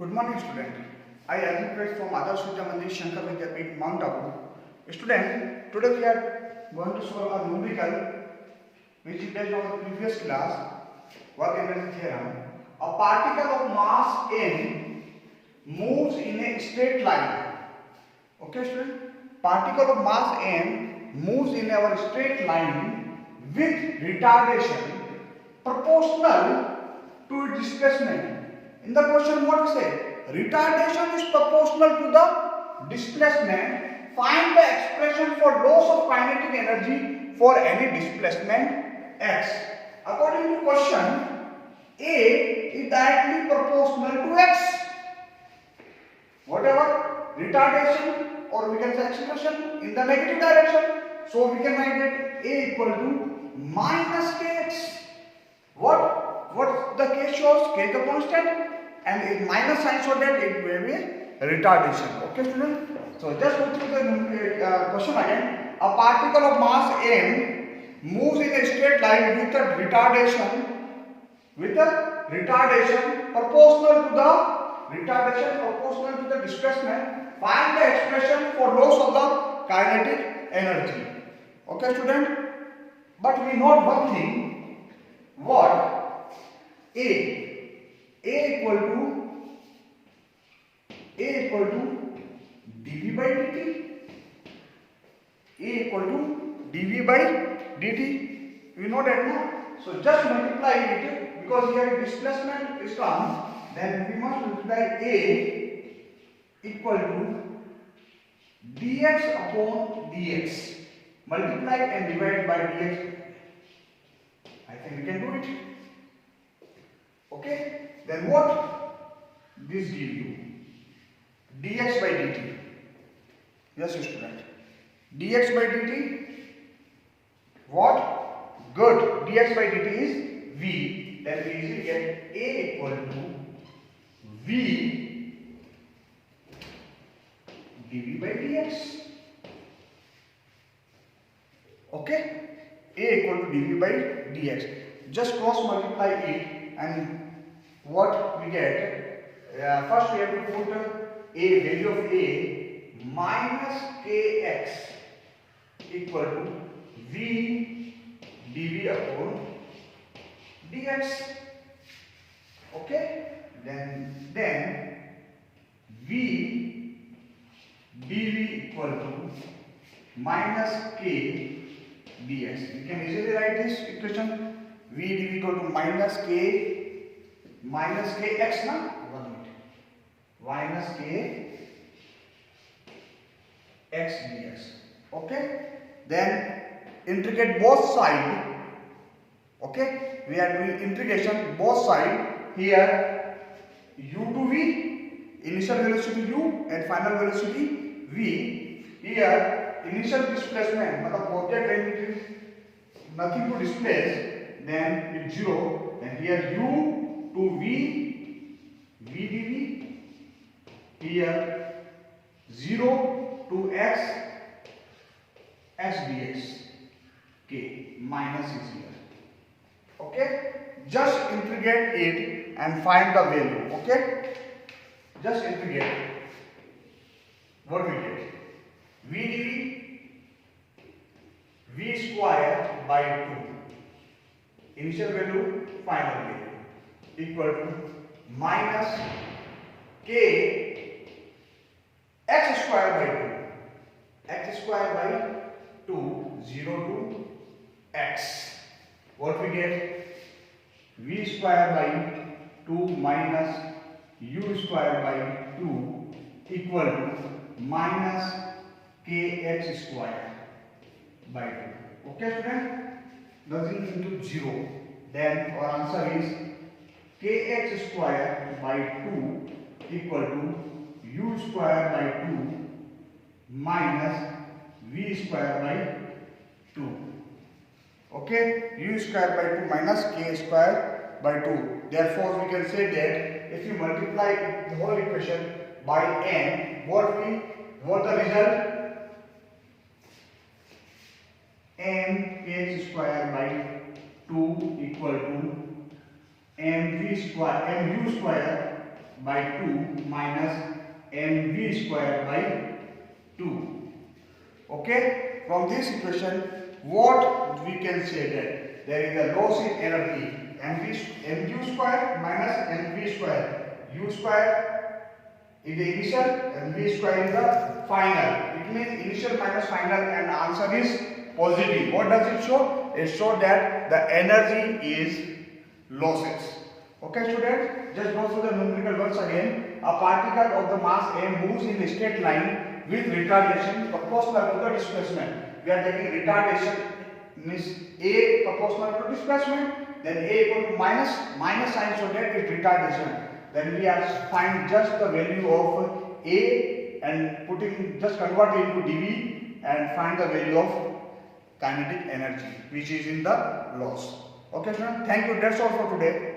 Good morning, student. I am from Adarsh Vidya Mandir Shankar Vidyapeeth, Mount Abu. Student, today we are going to solve a numerical which is based on the previous class, work energy theorem. A particle of mass m moves in a straight line. Okay, student? Particle of mass m moves in our straight line with retardation proportional to its displacement. In the question, what we say? Retardation is proportional to the displacement. Find the expression for loss of kinetic energy for any displacement x. According to question, A is directly proportional to x. Whatever retardation, or we can say acceleration in the negative direction, so we can write that A equal to minus kx. What the k shows? K is the constant and it minus sign, so that it will be retardation. Okay, student? So just go through the question again. A particle of mass m moves in a straight line with a retardation proportional to the displacement. Find the expression for loss of the kinetic energy. Okay, student? But we know one thing. What? A equal to dV by dt. A equal to dV by dt. We know that now. So just multiply it, because here displacement is come. Then we must multiply A equal to dx upon dx. Multiply and divide by dx. I think we can do it. Okay, then what this give you? Dx by dt. Yes, student. Dx by dt. What? Good. Dx by dt is v. Then we easily get A equal to v dv by dx. Okay. A equal to dv by dx. Just cross multiply it, and what we get? First we have to put a value of a minus kx equal to v dv upon dx. Okay, then v dv equal to minus k dx. We can easily write this equation. V dv equal to minus kx na? 1 minute. Minus k x dx. Okay. Then integrate both sides. Okay. We are doing integration both sides. Here u to v, initial velocity u and final velocity v. Here initial displacement, matlab object when it is nothing to displace, then it's 0. And here u to v dv. Here 0 to x dx. K minus is here. Okay, just integrate it and find the value. Okay, just integrate. What we get? V dv, v square by 2, initial value, final value, equal to minus k x square by 2, 0 to x. What we get? V square by 2 minus u square by 2 equal to minus kx square by 2. Okay, student? Nothing into 0. Then our answer is kx square by 2 equal to u square by 2 minus v square by 2. Okay, u square by 2 minus k square by 2. Therefore, we can say that if you multiply the whole equation by n, what the result? M kx square by 2 equal to mu square by 2 minus mv square by 2. Okay, from this equation what we can say that there is a loss in energy mu square minus mv square. U square is the initial and v square is the final. It means initial minus final, and answer is positive. What does it show? It shows that the energy is losses. Okay students, just go through the numerical words again. A particle of the mass m moves in a straight line with retardation proportional to the displacement. We are taking retardation means a proportional to displacement, then a equal to minus sign, so that is retardation. Then we are find just the value of a and just convert it into dV and find the value of kinetic energy which is in the loss. Okay students, thank you. That's all for today.